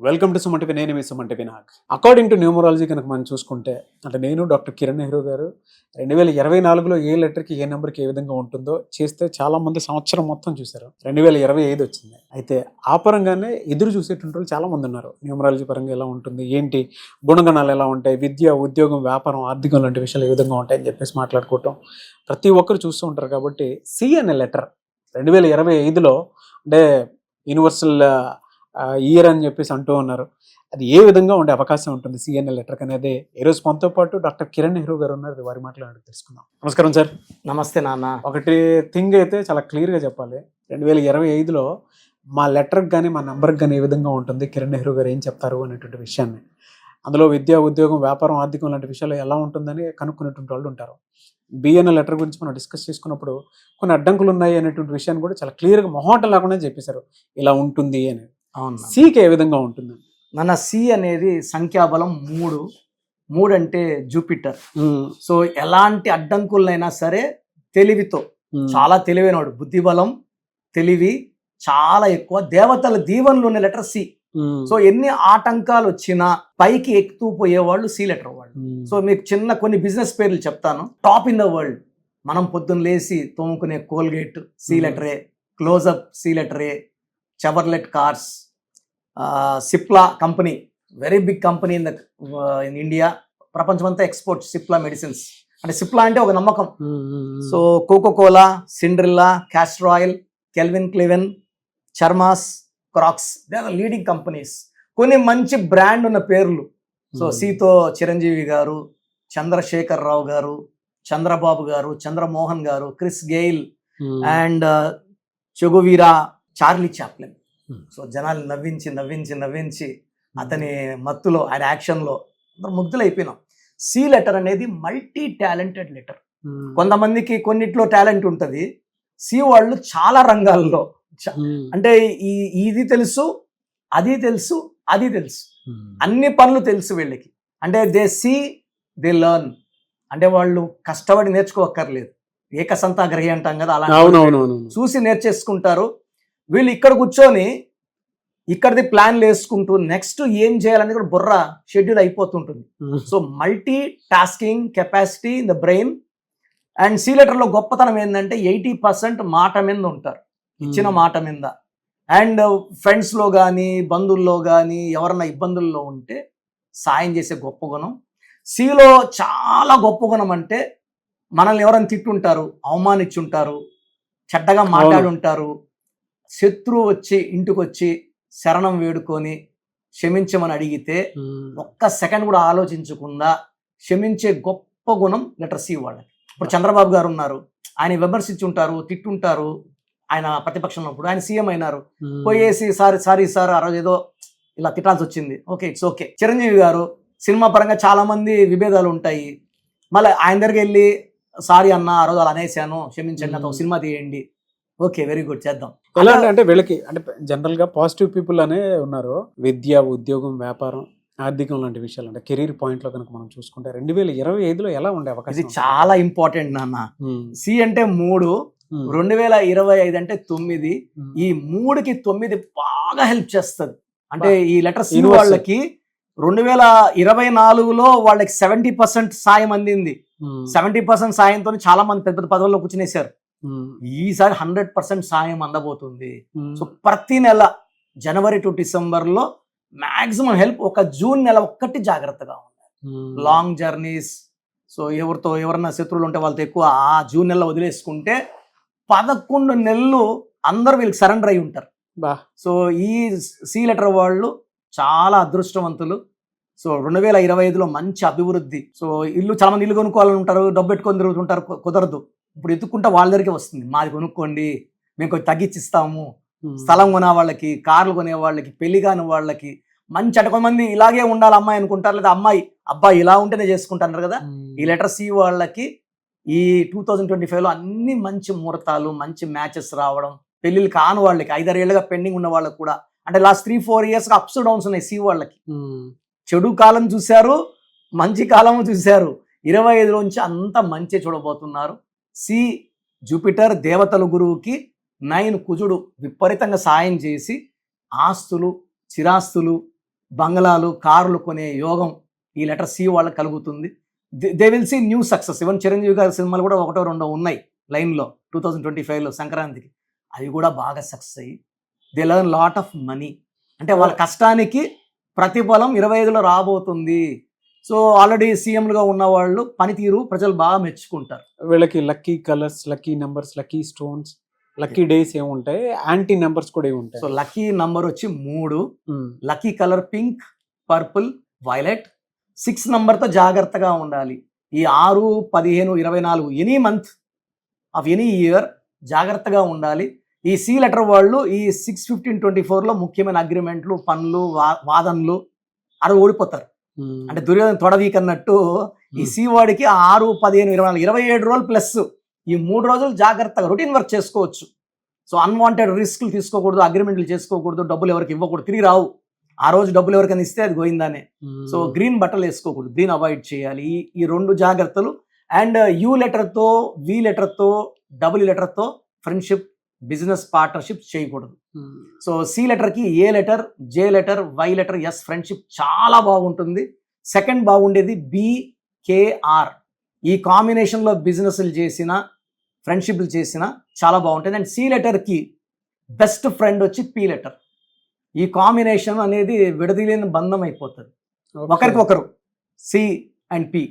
Welcome to Suman TV. నేను మీ Suman TV Nag. According to numerology కనుక మనం చూసుకుంటే అంటే నేను డాక్టర్ కిరణ్ నెహ్రూ గారు 2024లో ఏ లెటర్కి ఏ నెంబర్కి ఏ విధంగా ఉంటుందో చేస్తే చాలా మంది సంవత్సరం మొత్తం చూశారు. 2025 వచ్చింది. అయితే ఆ పరంగానే ఎదురు చూసేటువంటి వాళ్ళు చాలా మంది ఉన్నారు. న్యూమరాలజీ పరంగా ఎలా ఉంటుంది, ఏంటి గుణగణాలు ఎలా ఉంటాయి, విద్య, ఉద్యోగం, వ్యాపారం, ఆర్థికం లాంటి విషయాలు ఏ విధంగా ఉంటాయని చెప్పేసి మాట్లాడుకోవటం ప్రతి ఒక్కరు చూస్తూ ఉంటారు. కాబట్టి సి అనే లెటర్ 2025లో అంటే యూనివర్సల్ ఇయర్ అని చెప్పేసి అంటూ ఉన్నారు. అది ఏ విధంగా ఉండే అవకాశం ఉంటుంది సిఎన్ఎల్ లెటర్ అనేది ఈరోజు మనతో పాటు డాక్టర్ కిరణ్ నెహ్రూ గారు ఉన్నారు. వారి మాట్లాడి తెలుసుకుందాం. నమస్కారం సార్. నమస్తే నాన్న. ఒకటి థింగ్ అయితే చాలా క్లియర్గా చెప్పాలి. 2025లో మా లెటర్కి కానీ మా నెంబర్కి కానీ ఏ విధంగా ఉంటుంది, కిరణ్ నెహ్రూ గారు ఏం చెప్తారు అనేటువంటి విషయాన్ని, అందులో విద్య, ఉద్యోగం, వ్యాపారం, ఆర్థికం లాంటి విషయాలు ఎలా ఉంటుందని కనుక్కునేటువంటి వాళ్ళు ఉంటారు. బిఎన్ఎల్ లెటర్ గురించి మనం డిస్కస్ చేసుకున్నప్పుడు కొన్ని అడ్డంకులు ఉన్నాయి అనేటువంటి విషయాన్ని కూడా చాలా క్లియర్గా మొహమాటం లేకుండా చెప్పేశారు ఇలా ఉంటుంది అని. అవును. సికి ఏ విధంగా ఉంటుంది మన సి అనేది సంఖ్యాబలం 3 అంటే జూపిటర్. సో ఎలాంటి అడ్డంకులైనా సరే తెలివితో, చాలా తెలివైనవాడు, బుద్ధి బలం, తెలివి చాలా ఎక్కువ, దేవతల దీవెనలు ఉన్న లెటర్ సి. సో ఎన్ని ఆటంకాలు వచ్చినా పైకి ఎక్కుతూ పోయేవాళ్ళు సి లెటర్ వాళ్ళు. సో మీకు చిన్న కొన్ని బిజినెస్ పేర్లు చెప్తాను. టాప్ ఇన్ ద వరల్డ్, మనం పొద్దున్న లేసి తోముకునే కోల్గేట్ సి లెటరే, క్లోజప్ సి లెటరే, Chevrolet cars, Cipla company, very big company in India, ప్రపంచమంతా ఎక్స్పోర్ట్ సిప్లా మెడిసిన్స్. అంటే సిప్లా అంటే ఒక నమ్మకం. So Coca Cola, Cinderella, castor oil, Calvin Klein, చర్మాస్, Crocs, they are leading companies. కొన్ని మంచి బ్రాండ్ ఉన్న పేర్లు. సో సితో చిరంజీవి గారు, చంద్రశేఖర్ రావు గారు, చంద్రబాబు గారు, చంద్రమోహన్ గారు, Chris GAIL and చెగువీరా, Charlie Chaplin. So జనాలు నవ్వించి నవ్వించి నవ్వించి అతని మత్తులో, ఆయన యాక్షన్లో అందరూ ముగ్ధులైపోయినాం. సి లెటర్ అనేది మల్టీ టాలెంటెడ్ లెటర్. కొంతమందికి కొన్నిట్లో టాలెంట్ ఉంటుంది. సి వాళ్ళు చాలా రంగాల్లో, అంటే ఇది తెలుసు, అది తెలుసు, అది తెలుసు, అన్ని పనులు తెలుసు వీళ్ళకి. అంటే దే సీ, దే లెర్న్. అంటే వాళ్ళు కష్టపడి నేర్చుకోక్కర్లేదు. ఏకసంతాగ్రహి అంటాం కదా, అలా చూసి నేర్చేసుకుంటారు. వీళ్ళు ఇక్కడ కూర్చొని ఇక్కడిది ప్లాన్లు వేసుకుంటూ నెక్స్ట్ ఏం చేయాలని కూడా బుర్ర షెడ్యూల్ అయిపోతుంటుంది. So multi tasking capacity in the brain. And C లెటర్లో గొప్పతనం ఏంటంటే 80% మాట మీద ఉంటారు, ఇచ్చిన మాట మీద. అండ్ ఫ్రెండ్స్లో కానీ బంధువుల్లో కానీ ఎవరన్నా ఇబ్బందుల్లో ఉంటే సాయం చేసే గొప్ప గుణం. సిలో చాలా గొప్ప గుణం అంటే మనల్ని ఎవరైనా తిట్టుంటారు, అవమానించుంటారు, చెడ్డగా మాట్లాడుంటారు, శత్రువు వచ్చి ఇంటికి వచ్చి శరణం వేడుకొని క్షమించమని అడిగితే ఒక్క సెకండ్ కూడా ఆలోచించకుండా క్షమించే గొప్ప గుణం లెటర్ సి వాళ్ళకి. ఇప్పుడు చంద్రబాబు గారు ఉన్నారు, ఆయన విమర్శించుంటారు, తిట్టుంటారు, ఆయన ప్రతిపక్షంలో ఉన్నప్పుడు. ఆయన సీఎం అయినారు, పోయేసి సారీ సార్ ఆ రోజు ఏదో ఇలా తిట్టాల్సి వచ్చింది, ఓకే ఇట్స్ ఓకే. చిరంజీవి గారు సినిమా పరంగా చాలా మంది విభేదాలు ఉంటాయి, మళ్ళీ ఆయన దగ్గరికి వెళ్ళి సారీ అన్న ఆ రోజు అలా అనేసాను, క్షమించండి, నాతో సినిమా తీయండి, ఓకే వెరీ గుడ్ చేద్దాం. ఎలా అంటే వీళ్ళకి అంటే జనరల్ గా పాజిటివ్ పీపుల్ అనే ఉన్నారు. విద్య, ఉద్యోగం, వ్యాపారం, ఆర్థికం లాంటి విషయాలు అంటే కెరీర్ పాయింట్ లో కనుక మనం చూసుకుంటే 2025లో ఎలా ఉండే అవకాశం? ఇది చాలా ఇంపార్టెంట్ నాన్న. సి అంటే 3, 2025 అంటే 9. ఈ 3కి 9 బాగా హెల్ప్ చేస్తుంది. అంటే ఈ లెటర్ సి వాళ్ళకి 2024లో వాళ్ళకి 70% సాయం అందింది. 70% సాయంతో చాలా మంది పెద్ద పెద్ద పదవుల్లో కూర్చునేశారు. ఈసారి 100% సాయం అందబోతుంది. సో ప్రతి నెల జనవరి టు డిసెంబర్లో మాక్సిమం హెల్ప్. ఒక జూన్ నెల ఒక్కటి జాగ్రత్తగా ఉండాలి. లాంగ్ జర్నీస్, సో ఎవరన్నా శత్రువులు ఉంటే వాళ్ళతో ఎక్కువ ఆ జూన్ నెలలో వదిలేసుకుంటే 11 నెలలు అందరూ వీళ్ళకి సరెండర్ అయి ఉంటారు. సో ఈ సి లెటర్ వాళ్ళు చాలా అదృష్టవంతులు. సో 2025లో మంచి అభివృద్ధి. సో చాలా మంది ఇల్లు కొనుక్కోవాలని ఉంటారు, డబ్బు పెట్టుకొని తిరుగుతుంటారు, కుదరదు. ఇప్పుడు ఎత్తుకుంటా వాళ్ళ దగ్గరికి వస్తుంది, మాది కొనుక్కోండి, మేము కొంచెం తగ్గించిస్తాము. స్థలం కొనే వాళ్ళకి, కార్లు కొనే వాళ్ళకి, పెళ్లి కాని వాళ్ళకి మంచి. అంటే కొంతమంది ఇలాగే ఉండాలి అమ్మాయి అనుకుంటారు, లేదా అబ్బాయి ఇలా ఉంటేనే చేసుకుంటారు కదా. ఈ లెటర్ సి వాళ్ళకి ఈ 2025లో అన్ని మంచి ముహూర్తాలు, మంచి మ్యాచెస్ రావడం, పెళ్లిళ్ళు కాని వాళ్ళకి, 5-6 ఏళ్ళుగా పెండింగ్ ఉన్న వాళ్ళకి కూడా, అంటే లాస్ట్ 3-4 ఇయర్స్గా అప్స్ డౌన్స్ ఉన్నాయి సి వాళ్ళకి. చెడు కాలం చూశారు, మంచి కాలం చూశారు. 25లోంచి అంత మంచి చూడబోతున్నారు. సి జూపిటర్ దేవతల గురువుకి 9 కుజుడు విపరీతంగా సాయం చేసి ఆస్తులు, చిరాస్తులు, బంగళాలు, కార్లు కొనే యోగం ఈ లెటర్ సి వాళ్ళకి కలుగుతుంది. They will see new success. Even Chiranjeevi గారి సినిమాలు కూడా 1-2 ఉన్నాయి లైన్లో 2025లో సంక్రాంతికి. అవి కూడా బాగా సక్సెస్ అయ్యి they learn lot of money. అంటే వాళ్ళ కష్టానికి ప్రతిఫలం 25లో రాబోతుంది. సో ఆల్రెడీ సీఎంలుగా ఉన్న వాళ్ళు పనితీరు ప్రజలు బాగా మెచ్చుకుంటారు. వీళ్ళకి lucky colours, lucky numbers, lucky stones, lucky days ఏముంటాయి, యాంటీ నెంబర్స్ కూడా ఏముంటాయి? సో లక్కీ నంబర్ వచ్చి 3, lucky colour pink, purple, violet. 6 నంబర్తో జాగ్రత్తగా ఉండాలి. ఈ 6, 15, 24 any month of any year జాగ్రత్తగా ఉండాలి. ఈ సి లెటర్ వాళ్ళు ఈ 6/15/24లో ముఖ్యమైన అగ్రిమెంట్లు, పనులు, వాదనలు అవి ఓడిపోతారు. అంటే దుర్యోధన తొడవీక్ అన్నట్టు ఈ సి వాడికి 6, 15, 24 27 రోజులు ప్లస్ ఈ 3 రోజులు జాగ్రత్తగా రొటీన్ వర్క్ చేసుకోవచ్చు. సో అన్వాంటెడ్ రిస్క్లు తీసుకోకూడదు, అగ్రిమెంట్లు చేసుకోకూడదు, డబ్బులు ఎవరికి ఇవ్వకూడదు, తిరిగి రావు. ఆ రోజు డబ్బులు ఎవరికైనా ఇస్తే అది గోయిందానే. సో గ్రీన్ బట్టలు వేసుకోకూడదు, గ్రీన్ అవాయిడ్ చేయాలి. ఈ 2 జాగ్రత్తలు. అండ్ యూ లెటర్తో, వి లెటర్తో, డబ్ల్యూ లెటర్తో ఫ్రెండ్షిప్, బిజినెస్ పార్ట్నర్షిప్ చేయకూడదు. సో సి లెటర్కి A letter, J letter, Y letter, S friendship చాలా బాగుంటుంది. సెకండ్ బాగుండేది బికేఆర్. ఈ కాంబినేషన్లో బిజినెస్లు చేసిన, ఫ్రెండ్షిప్లు చేసిన చాలా బాగుంటుంది. అండ్ సి లెటర్కి బెస్ట్ ఫ్రెండ్ వచ్చి పి లెటర్. ఈ కాంబినేషన్ అనేది విడదీయలేని బంధం అయిపోతుంది ఒకరికి ఒకరు, C and P.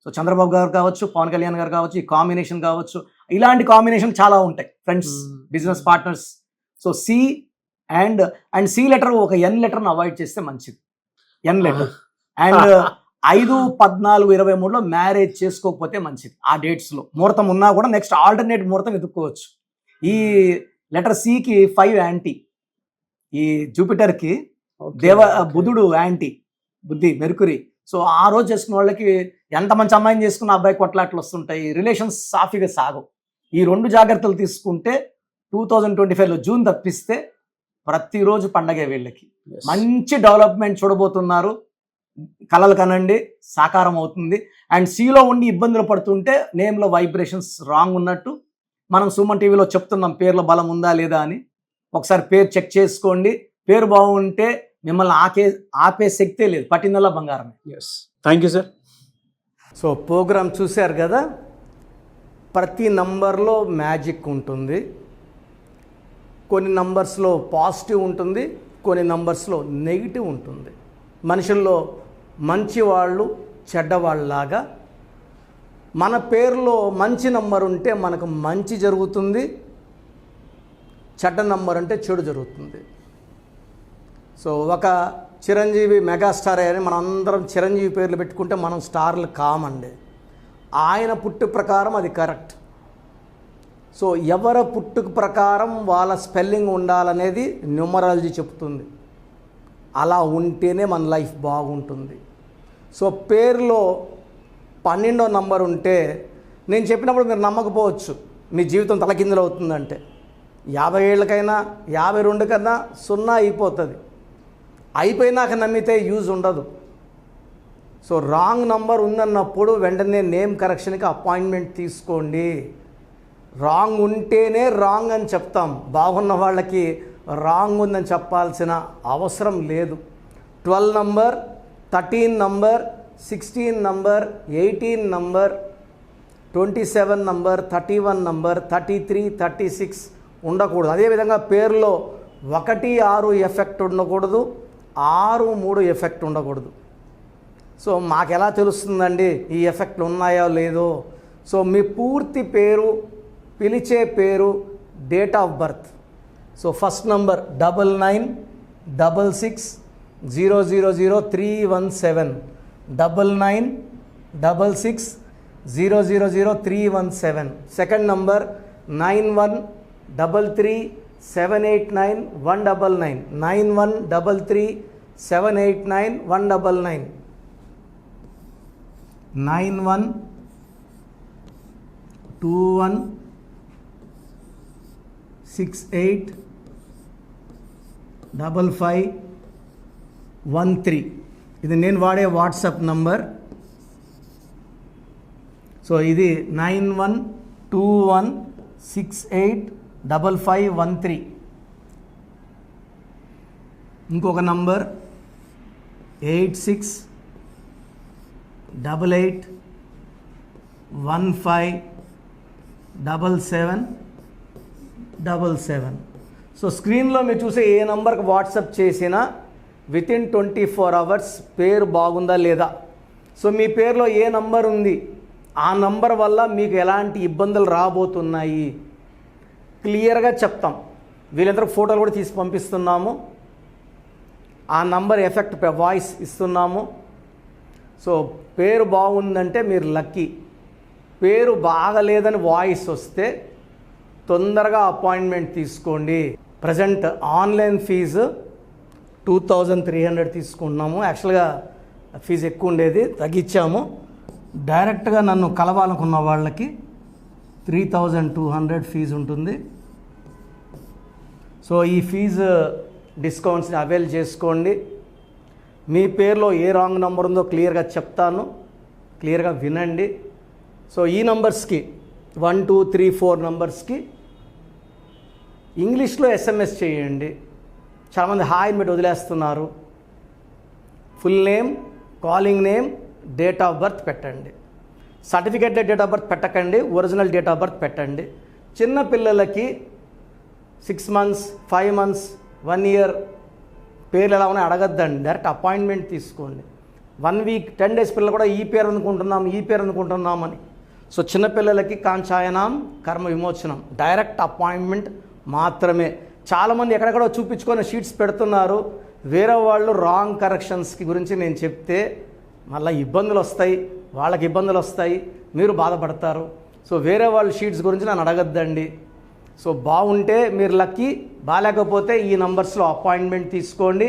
So Chandrababu గారు కావచ్చు, పవన్ కళ్యాణ్ గారు కావచ్చు, ఈ కాంబినేషన్ కావచ్చు, ఇలాంటి కాంబినేషన్ చాలా ఉంటాయి friends, business partners. So C and C letter ఒక ఎన్ లెటర్ను అవాయిడ్ చేస్తే మంచిది, ఎన్ లెటర్. అండ్ 5, 14, 23లో మ్యారేజ్ చేసుకోకపోతే మంచిది. ఆ డేట్స్లో ముహూర్తం ఉన్నా కూడా నెక్స్ట్ ఆల్టర్నేట్ ముహూర్తం వెతుక్కోవచ్చు. ఈ లెటర్ సికి 5 యాంటీ. ఈ జూపిటర్కి బుధుడు యాంటీ, బుద్ధి, మెర్కురీ. సో ఆ రోజు చేసుకున్న వాళ్ళకి ఎంత మంచి అమ్మాయిని చేసుకున్న అబ్బాయి కొట్లాట్లు వస్తుంటాయి, రిలేషన్స్ సాఫీగా సాగవు. ఈ 2 జాగ్రత్తలు తీసుకుంటే 2025లో జూన్ తప్పిస్తే ప్రతిరోజు పండగే వీళ్ళకి. మంచి డెవలప్మెంట్ చూడబోతున్నారు. కలలు కనండి, సాకారం అవుతుంది. అండ్ సిలో ఉండి ఇబ్బందులు పడుతుంటే నేమ్లో వైబ్రేషన్స్ రాంగ్ ఉన్నట్టు మనం సుమన్ టీవీలో చెప్తున్నాం, పేర్లో బలం ఉందా లేదా అని. ఒకసారి పేరు చెక్ చేసుకోండి. పేరు బాగుంటే మిమ్మల్ని ఆపే శక్తే లేదు, పట్టిందల్లా బంగారమే. Yes, thank you sir. So programme చూశారు కదా. ప్రతి నంబర్లో మ్యాజిక్ ఉంటుంది. కొన్ని నంబర్స్లో పాజిటివ్ ఉంటుంది, కొన్ని నంబర్స్లో నెగిటివ్ ఉంటుంది. మనుషుల్లో మంచి వాళ్ళు, చెడ్డవాళ్ళలాగా మన పేరులో మంచి నంబర్ ఉంటే మనకు మంచి జరుగుతుంది, చెడ్డ నంబర్ అంటే చెడు జరుగుతుంది. సో ఒక చిరంజీవి మెగాస్టార్ అని మనం అందరం చిరంజీవి పేర్లు పెట్టుకుంటే మనం స్టార్లు కామండి. ఆయన పుట్టు ప్రకారం అది కరెక్ట్. సో ఎవరి పుట్టుక ప్రకారం వాళ్ళ స్పెల్లింగ్ ఉండాలనేది న్యూమరాలజీ చెప్తుంది. అలా ఉంటేనే మన లైఫ్ బాగుంటుంది. సో పేరులో 12వ నంబర్ ఉంటే నేను చెప్పినప్పుడు మీరు నమ్మకపోవచ్చు, మీ జీవితం తలకిందులు అవుతుందంటే. 50 ఏళ్ళకైనా 52 కన్నా 0 అయిపోతుంది. అయిపోయినాక నమ్మితే యూజ్ ఉండదు. సో రాంగ్ నంబర్ ఉందన్నప్పుడు వెంటనే నేమ్ కరెక్షన్కి అపాయింట్మెంట్ తీసుకోండి. రాంగ్ ఉంటేనే రాంగ్ అని చెప్తాం. బాగున్న వాళ్ళకి రాంగ్ ఉందని చెప్పాల్సిన అవసరం లేదు. 12 number, 13 number, 16 number, 18 number, 27 number, 31 number, 33, 36 ఉండకూడదు. అదేవిధంగా పేరులో 1, 6 ఎఫెక్ట్ ఉండకూడదు, 6, 3 ఎఫెక్ట్ ఉండకూడదు. సో మాకు ఎలా తెలుస్తుందండి ఈ ఎఫెక్ట్లు ఉన్నాయో లేదో? సో మీ పూర్తి పేరు, పిలిచే పేరు, date of birth. So first number 9966000317, 9966000317. Second number 9133789199, 9133789199, 9121685513. ఇది నేను వాడే వాట్సాప్ నంబర్. సో ఇది 9121685513. ఇంకొక నంబర్ 8688157777. సో స్క్రీన్లో మీరు చూసే ఏ నంబర్కి వాట్సాప్ చేసినా వితిన్ 24 అవర్స్ పేరు బాగుందా లేదా, సో మీ పేరులో ఏ నంబర్ ఉంది, ఆ నంబర్ వల్ల మీకు ఎలాంటి ఇబ్బందులు రాబోతున్నాయి క్లియర్గా చెప్తాం. వీళ్ళందరూ ఫోటోలు కూడా తీసి పంపిస్తున్నాము. ఆ నంబర్ ఎఫెక్ట్ వాయిస్ ఇస్తున్నాము. సో పేరు బాగుందంటే మీరు లక్కీ. పేరు బాగలేదని వాయిస్ వస్తే తొందరగా అపాయింట్మెంట్ తీసుకోండి. ప్రజెంట్ ఆన్లైన్ ఫీజు 2300 తీసుకుంటున్నాము. యాక్చువల్గా ఫీజు ఎక్కువ ఉండేది, తగ్గించాము. డైరెక్ట్గా నన్ను కలవాలనుకున్న వాళ్ళకి 3200 ఫీజు ఉంటుంది. సో ఈ ఫీజు డిస్కౌంట్స్ని అవైల్ చేసుకోండి. మీ పేరులో ఏ రాంగ్ నెంబర్ ఉందో క్లియర్గా చెప్తాను, క్లియర్గా వినండి. సో ఈ నంబర్స్కి 1 2 3 4 నంబర్స్కి ఇంగ్లీష్లో SMS చేయండి. చాలామంది హాయ్ పెట్టి వదిలేస్తున్నారు. Full name, calling name, date of birth పెట్టండి. సర్టిఫికేటెడ్ డేట్ ఆఫ్ బర్త్ పెట్టకండి, ఒరిజినల్ డేట్ ఆఫ్ బర్త్ పెట్టండి. చిన్న పిల్లలకి 6 months 5 months 1 year పేర్లు ఎలా ఉన్నాయి అడగద్దండి, డైరెక్ట్ అపాయింట్మెంట్ తీసుకోండి. 1 week 10 days పిల్లలు కూడా ఈ పేరు అనుకుంటున్నామని. సో చిన్నపిల్లలకి కాంచాయనం కర్మ విమోచనం, డైరెక్ట్ అపాయింట్మెంట్ మాత్రమే. చాలామంది ఎక్కడెక్కడో చూపించుకొని షీట్స్ పెడుతున్నారు. వేరే వాళ్ళు రాంగ్ కరెక్షన్స్కి గురించి నేను చెప్తే మళ్ళీ ఇబ్బందులు వస్తాయి, వాళ్ళకి ఇబ్బందులు వస్తాయి, మీరు బాధపడతారు. సో వేరే వాళ్ళ షీట్స్ గురించి నన్ను అడగద్దండి. సో బాగుంటే మీరు లక్కీ, బాగాలేకపోతే ఈ నంబర్స్లో అపాయింట్మెంట్ తీసుకోండి.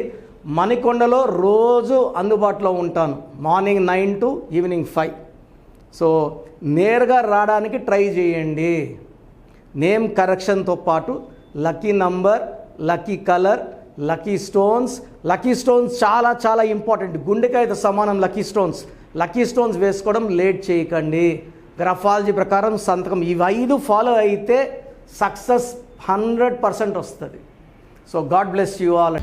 మణికొండలో రోజు అందుబాటులో ఉంటాను, మార్నింగ్ 9 to ఈవినింగ్ 5. సో నేరుగా రావడానికి ట్రై చేయండి. నేమ్ కరెక్షన్తో పాటు lucky number, lucky colour, lucky stones. Lucky stones చాలా చాలా ఇంపార్టెంట్. గుండెకాయతో సమానం లక్కీ స్టోన్స్. లక్కీ స్టోన్స్ వేసుకోవడం లేట్ చేయకండి. గ్రఫాలజీ ప్రకారం సంతకం, ఇవి 5 ఫాలో అయితే సక్సెస్ 100% వస్తుంది. So God bless you all.